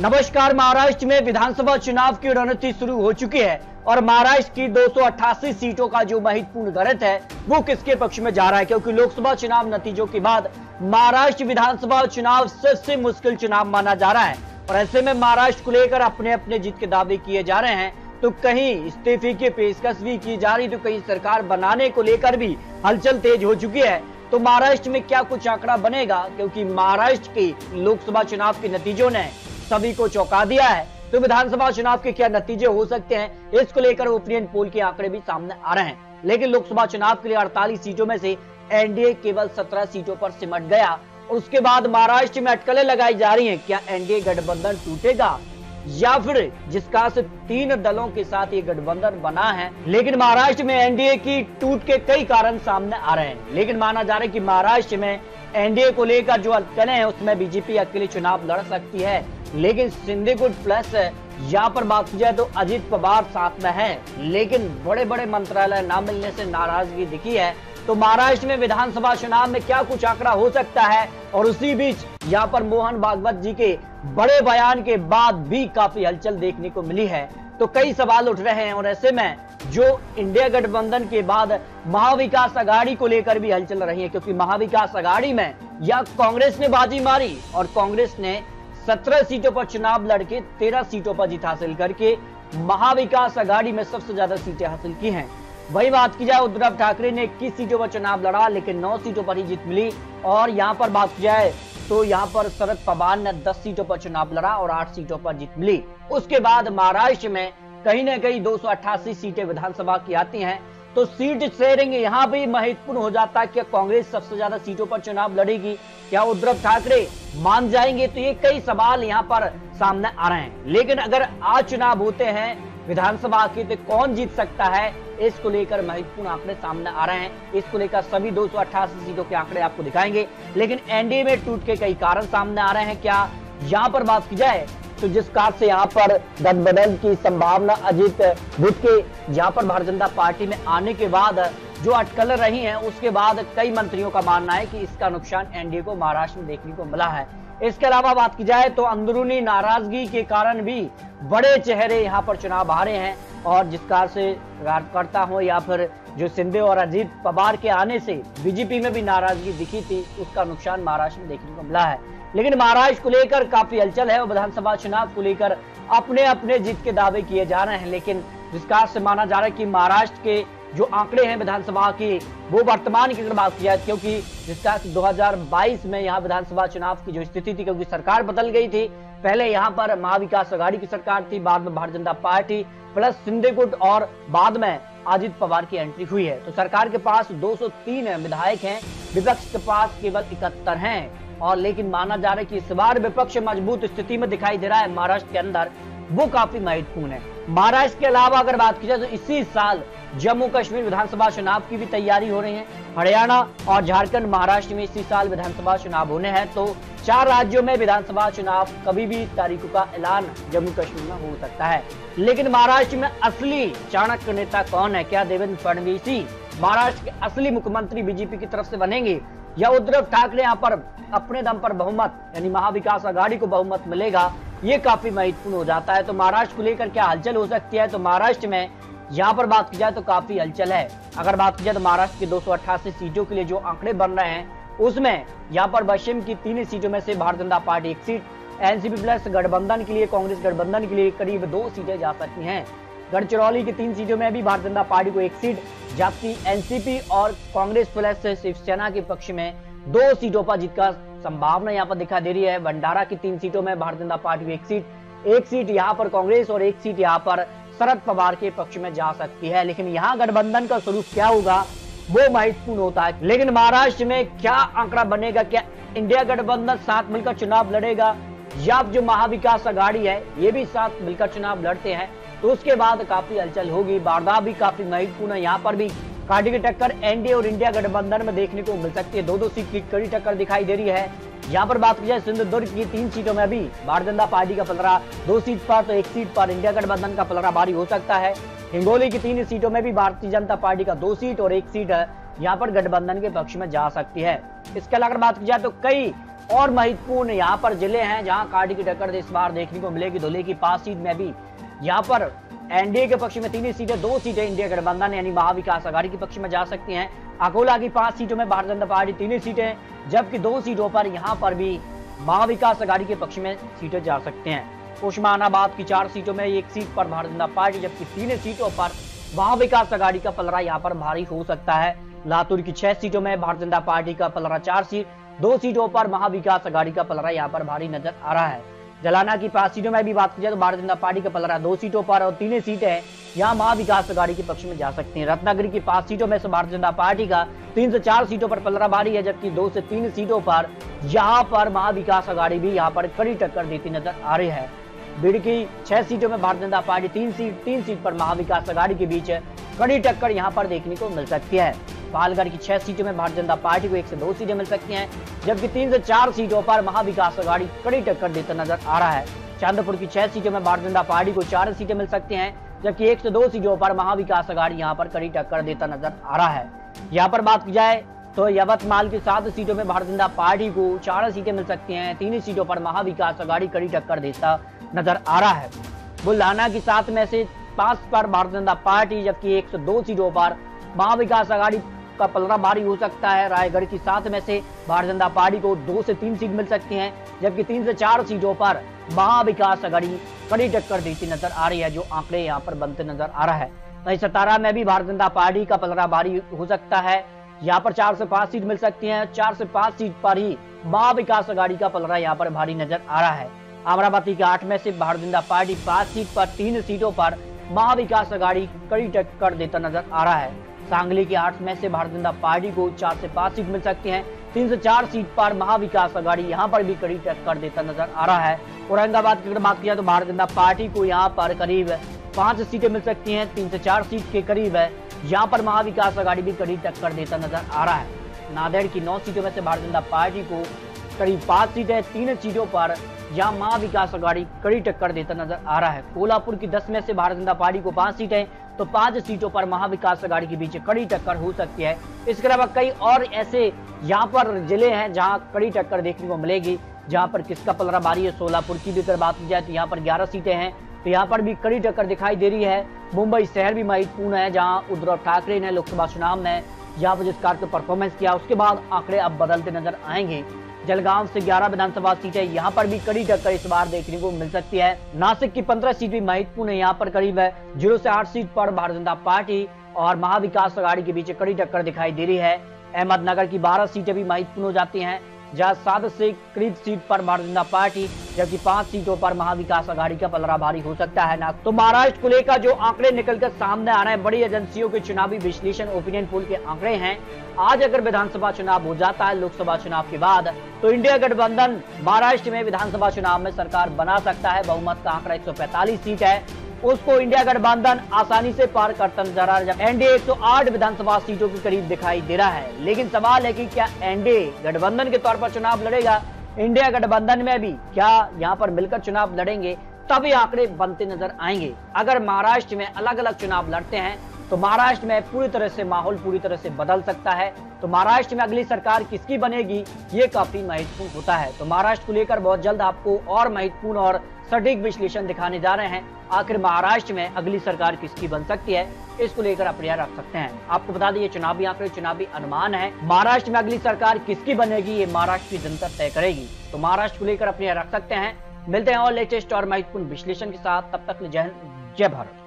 नमस्कार। महाराष्ट्र में विधानसभा चुनाव की रणनीति शुरू हो चुकी है और महाराष्ट्र की 288 सीटों का जो महत्वपूर्ण गणित है वो किसके पक्ष में जा रहा है, क्योंकि लोकसभा चुनाव नतीजों के बाद महाराष्ट्र विधानसभा चुनाव सबसे मुश्किल चुनाव माना जा रहा है। और ऐसे में महाराष्ट्र को लेकर अपने अपने जीत के दावे किए जा रहे हैं, तो कहीं इस्तीफे की पेशकश भी की जा रही, तो कहीं सरकार बनाने को लेकर भी हलचल तेज हो चुकी है। तो महाराष्ट्र में क्या कुछ आंकड़ा बनेगा, क्योंकि महाराष्ट्र के लोकसभा चुनाव के नतीजों ने सभी को चौंका दिया है। तो विधानसभा चुनाव के क्या नतीजे हो सकते हैं, इसको लेकर ओपिनियन पोल के आंकड़े भी सामने आ रहे हैं। लेकिन लोकसभा चुनाव के लिए 48 सीटों में से एनडीए केवल 17 सीटों पर सिमट गया और उसके बाद महाराष्ट्र में अटकलें लगाई जा रही हैं। क्या एनडीए गठबंधन टूटेगा या फिर जिसका से 3 दलों के साथ ये गठबंधन बना है। लेकिन महाराष्ट्र में एनडीए की टूट के कई कारण सामने आ रहे हैं। लेकिन माना जा रहा है कि महाराष्ट्र में एनडीए को लेकर जो अटकलें हैं उसमें बीजेपी अकेले चुनाव लड़ सकती है, लेकिन शिंदे गुट प्लस यहाँ पर बात की जाए तो अजित पवार साथ में है, लेकिन बड़े बड़े मंत्रालय न मिलने से नाराजगी दिखी है। तो महाराष्ट्र में विधानसभा चुनाव में क्या कुछ आंकड़ा हो सकता है। और उसी बीच यहाँ पर मोहन भागवत जी के बड़े बयान के बाद भी काफी हलचल देखने को मिली है, तो कई सवाल उठ रहे हैं। और ऐसे में जो इंडिया गठबंधन के बाद महाविकास अघाड़ी को लेकर भी हलचल रही है, क्योंकि महाविकास अघाड़ी में या कांग्रेस ने बाजी मारी और कांग्रेस ने 17 सीटों पर चुनाव लड़के 13 सीटों पर जीत हासिल करके महाविकास अघाड़ी में सबसे ज्यादा सीटें हासिल की हैं। वही बात की जाए उद्धव ठाकरे ने 21 सीटों पर चुनाव लड़ा, लेकिन 9 सीटों पर ही जीत मिली। और यहाँ पर बात की जाए तो यहाँ पर शरद पवार ने 10 सीटों पर चुनाव लड़ा और 8 सीटों पर जीत मिली। उसके बाद महाराष्ट्र में कहीं ना कहीं 288 सीटें विधानसभा की आती हैं, तो सीट शेयरिंग यहाँ भी महत्वपूर्ण हो जाता है। क्या कांग्रेस सबसे ज्यादा सीटों पर चुनाव लड़ेगी, क्या उद्धव ठाकरे मान जाएंगे, तो ये कई सवाल यहाँ पर सामने आ रहे हैं। लेकिन अगर आज चुनाव होते हैं विधानसभा के तो कौन जीत सकता है, इसको लेकर महत्वपूर्ण आंकड़े सामने आ रहे हैं। इसको लेकर सभी 288 सीटों के आंकड़े आपको दिखाएंगे। लेकिन एनडीए में टूट के कई कारण सामने आ रहे हैं। क्या यहाँ पर बात की जाए तो जिस कार से यहाँ पर गठबंधन की संभावना अजित बुध के यहाँ पर भारतीय जनता पार्टी में आने के बाद जो अटकलें रही हैं, उसके बाद कई मंत्रियों का मानना है कि इसका नुकसान एनडीए को महाराष्ट्र में देखने को मिला है। इसके अलावा बात की जाए तो अंदरूनी नाराजगी के कारण भी बड़े चेहरे यहाँ पर चुनाव हारे हैं, और जिस कार से कार्यकर्ता हो या फिर जो शिंदे और अजित पवार के आने से बीजेपी में भी नाराजगी दिखी थी, उसका नुकसान महाराष्ट्र में देखने को मिला है। लेकिन महाराष्ट्र को लेकर काफी हलचल है और विधानसभा चुनाव को लेकर अपने अपने जीत के दावे किए जा रहे हैं। लेकिन जिस कार से माना जा रहा है कि महाराष्ट्र के जो आंकड़े हैं विधानसभा की वो वर्तमान की अगर बात की जाए, क्योंकि जिसका 2022 में यहाँ विधानसभा चुनाव की जो स्थिति थी, क्योंकि सरकार बदल गई थी। पहले यहाँ पर महाविकास अघाड़ी की सरकार थी, बाद में भारतीय जनता पार्टी प्लस शिंदे गुट और बाद में अजित पवार की एंट्री हुई है। तो सरकार के पास 203 विधायक हैं, विपक्ष के पास केवल 71 हैं। और लेकिन माना जा रहा है कि इस बार विपक्ष मजबूत स्थिति में दिखाई दे रहा है महाराष्ट्र के अंदर, वो काफी महत्वपूर्ण है। महाराष्ट्र के अलावा अगर बात की जाए तो इसी साल जम्मू कश्मीर विधानसभा चुनाव की भी तैयारी हो रही है। हरियाणा और झारखंड महाराष्ट्र में इसी साल विधानसभा चुनाव होने हैं। तो 4 राज्यों में विधानसभा चुनाव कभी भी तारीखों का ऐलान जम्मू कश्मीर में हो सकता है। लेकिन महाराष्ट्र में असली चाणक्य नेता कौन है? क्या देवेंद्र फडणवीस ही महाराष्ट्र के असली मुख्यमंत्री बीजेपी की तरफ से बनेंगे, या उद्धव ठाकरे यहाँ पर अपने दम पर बहुमत यानी महाविकास अघाड़ी को बहुमत मिलेगा? ये काफी महत्वपूर्ण हो जाता है। तो महाराष्ट्र को लेकर क्या हलचल हो सकती है? तो महाराष्ट्र में यहाँ पर बात की जाए तो काफी हलचल है। अगर बात की जाए तो महाराष्ट्र की 288 सीटों के लिए जो आंकड़े बन रहे हैं उसमें यहाँ पर पश्चिम की 3 सीटों में से Bharatiya Janata party 1 seat, NCP plus गठबंधन के लिए कांग्रेस गठबंधन के लिए करीब 2 सीटें जा सकती हैं। गढ़चिरौली की 3 सीटों में भी भारतीय जनता पार्टी को 1 सीट, जबकि एनसीपी और कांग्रेस प्लस शिवसेना के पक्ष में 2 सीटों पर जीत का संभावना यहाँ पर दिखाई दे रही है। भंडारा की 3 सीटों में भारतीय जनता पार्टी को 1 सीट यहाँ पर कांग्रेस और 1 सीट यहाँ पर शरद पवार के पक्ष में जा सकती है। लेकिन यहाँ गठबंधन का स्वरूप क्या होगा वो महत्वपूर्ण होता है। लेकिन महाराष्ट्र में क्या आंकड़ा बनेगा? क्या इंडिया गठबंधन साथ मिलकर चुनाव लड़ेगा, या जो महाविकास अघाड़ी है ये भी साथ मिलकर चुनाव लड़ते हैं? तो उसके बाद काफी हलचल होगी। वार्ता भी काफी महत्वपूर्ण है। यहाँ पर भी कांटे की टक्कर एनडीए और इंडिया गठबंधन में देखने को मिल सकती है। 2-2 सीट की कड़ी टक्कर दिखाई दे रही है। यहाँ पर बात की जाए सिंधुदुर्ग की 3 सीटों में भी भारतीय जनता पार्टी का पलड़ा 2 सीट पर, तो 1 सीट पर इंडिया गठबंधन का पलड़ा भारी हो सकता है। हिंगोली की 3 सीटों में भी भारतीय जनता पार्टी का 2 सीट और 1 सीट यहाँ पर गठबंधन के पक्ष में जा सकती है। इसके अलावा बात की जाए तो कई और महत्वपूर्ण यहाँ पर जिले हैं जहां कांटे की टक्कर इस बार देखने को मिलेगी। धुले की 5 सीट में भी यहाँ पर एनडीए के पक्ष में 3 सीटें, 2 सीटें इंडिया गठबंधन यानी महाविकास आघाड़ी के पक्ष में जा सकती हैं। अकोला की 5 सीटों में भारतीय जनता पार्टी 3 सीटें, जबकि 2 सीटों पर यहाँ पर भी महाविकास आघाड़ी के पक्ष में सीटें जा सकते हैं। उस्मानाबाद की 4 सीटों में 1 सीट पर भारतीय जनता पार्टी, जबकि 3 सीटों पर महाविकास आघाड़ी का पलड़ा यहाँ पर भारी हो सकता है। लातूर की 6 सीटों में भारतीय जनता पार्टी का पलड़ा 4 सीट, 2 सीटों पर महाविकास आघाड़ी का पलड़ा यहाँ पर भारी नजर आ रहा है। जलाना की 5 सीटों में भी बात की जाए तो भारतीय जनता पार्टी का पलड़ा 2 सीटों पर और 3 सीटें यहाँ महाविकास आघाड़ी के पक्ष में जा सकती हैं। रत्नागिरी की 5 सीटों में से भारतीय जनता पार्टी का 3 से 4 सीटों पर पलड़ा भारी है, जबकि 2 से 3 सीटों पर यहाँ पर महाविकास आघाड़ी भी यहाँ पर कड़ी टक्कर देती नजर आ रही है। बीड़ की 6 सीटों में भारतीय जनता पार्टी 3 सीट पर महाविकास आघाड़ी के बीच कड़ी टक्कर यहाँ पर देखने को मिल सकती है। पालगढ़ की 6 सीटों में भारतीय जनता पार्टी को 1 से 2 सीटें मिल सकती हैं, जबकि 3 से 4 सीटों पर महाविकास आघाड़ी कड़ी टक्कर देता नजर आ रहा है। चांदपुर की 6 सीटों में भारतीय जनता पार्टी को 4 सीटें मिल सकती हैं, जबकि 1 से 2 सीटों पर महाविकास आघाड़ी यहाँ पर कड़ी टक्कर देता नजर आ रहा है। यहाँ पर बात की जाए तो यवतमाल की 7 सीटों में भारतीय जनता पार्टी को 4 सीटें मिल सकती हैं, 3 सीटों पर महाविकास आघाड़ी कड़ी टक्कर देता नजर आ रहा है। बुल्ढाना की 7 में से 5 पर भारतीय जनता पार्टी, जबकि 1 से 2 सीटों पर महाविकास आघाड़ी का पलड़ा भारी हो सकता है। रायगढ़ की 7 में से भारतीय जनता पार्टी को 2 से 3 सीट मिल सकती हैं, जबकि 3 से 4 सीटों पर महाविकास आघाड़ी कड़ी टक्कर देती नजर आ रही है, जो आंकड़े यहाँ पर बनते नजर आ रहा है। वहीं सतारा में भी भारतीय जनता पार्टी का पलड़ा भारी हो सकता है। यहाँ पर 4 से 5 सीट मिल सकती हैं, 4 से 5 सीट पर ही महाविकास आघाड़ी का पलड़ा यहाँ पर भारी नजर आ रहा है। अमरावती के 8 में से भारतीय जनता पार्टी 5 सीट पर 3 सीटों पर महाविकास आघाड़ी कड़ी टक्कर देता नजर आ रहा है। सांगली की 8 में से भारतीय जनता पार्टी को 4 से 5 सीट मिल सकती हैं, 3 से 4 सीट पर महाविकास आघाड़ी यहाँ पर भी कड़ी टक्कर देता नजर आ रहा है। औरंगाबाद की अगर बात किया तो भारतीय जनता पार्टी को यहाँ पर करीब 5 सीटें मिल सकती हैं, 3 से 4 सीट के करीब है यहाँ पर महाविकास आघाड़ी भी कड़ी टक्कर देता नजर आ रहा है। नांदेड़ की 9 सीटों में से भारतीय जनता पार्टी को करीब 5 सीटें, 3 सीटों पर यहाँ महाविकास आघाड़ी कड़ी टक्कर देता नजर आ रहा है। कोल्हापुर की 10 में से भारतीय जनता पार्टी को 5 सीटें, तो 5 सीटों पर महाविकास आघाड़ी के बीच कड़ी टक्कर हो सकती है। इसके अलावा कई और ऐसे यहाँ पर जिले हैं जहाँ कड़ी टक्कर देखने को मिलेगी, जहाँ पर किसका पलड़ा भारी है। सोलापुर की भी अगर बात की जाए तो यहाँ पर 11 सीटें हैं, तो यहाँ पर भी कड़ी टक्कर दिखाई दे रही है। मुंबई शहर भी महत्वपूर्ण है, जहाँ उद्धव ठाकरे ने लोकसभा चुनाव में यहाँ पर जिस कार का परफॉर्मेंस किया, उसके बाद आंकड़े अब बदलते नजर आएंगे। जलगांव से 11 विधानसभा सीटें, यहाँ पर भी कड़ी टक्कर इस बार देखने को मिल सकती है। नासिक की 15 सीट भी महत्वपूर्ण है, यहाँ पर करीब 0 से 8 सीट पर भारतीय जनता पार्टी और महाविकास आघाड़ी के बीच कड़ी टक्कर दिखाई दे रही है। अहमदनगर की 12 सीटें भी महत्वपूर्ण हो जाती हैं, जहाँ 7 से करीब सीट पर भारतीय जनता पार्टी, जबकि 5 सीटों पर महाविकास आघाड़ी का पलड़ा भारी हो सकता है ना। तो महाराष्ट्र को लेकर जो आंकड़े निकलकर सामने आ रहे हैं, बड़ी एजेंसियों के चुनावी विश्लेषण ओपिनियन पोल के आंकड़े हैं। आज अगर विधानसभा चुनाव हो जाता है लोकसभा चुनाव के बाद, तो इंडिया गठबंधन महाराष्ट्र में विधानसभा चुनाव में सरकार बना सकता है। बहुमत का आंकड़ा 145 सीट है, उसको इंडिया गठबंधन आसानी से पार करता नजर आ रहा है। एनडीए 108 विधानसभा सीटों के करीब दिखाई दे रहा है, लेकिन सवाल है कि क्या एनडीए गठबंधन के तौर पर चुनाव लड़ेगा, इंडिया गठबंधन में भी क्या यहाँ पर मिलकर चुनाव लड़ेंगे, तभी आंकड़े बनते नजर आएंगे। अगर महाराष्ट्र में अलग अलग चुनाव लड़ते हैं तो महाराष्ट्र में पूरी तरह से माहौल पूरी तरह से बदल सकता है। तो महाराष्ट्र में अगली सरकार किसकी बनेगी, ये काफी महत्वपूर्ण होता है। तो महाराष्ट्र को लेकर बहुत जल्द आपको और महत्वपूर्ण और सटीक विश्लेषण दिखाने जा रहे हैं। आखिर महाराष्ट्र में अगली सरकार किसकी बन सकती है, इसको लेकर आप प्रयास रख सकते हैं। आपको बता दें, ये चुनावी आंकड़े, चुनावी अनुमान है। महाराष्ट्र में अगली सरकार किसकी बनेगी, ये महाराष्ट्र की जनता तय करेगी। तो महाराष्ट्र को लेकर अपने रख सकते हैं। मिलते हैं और लेटेस्ट और महत्वपूर्ण विश्लेषण के साथ, तब तक जय हिंद, जय भारत।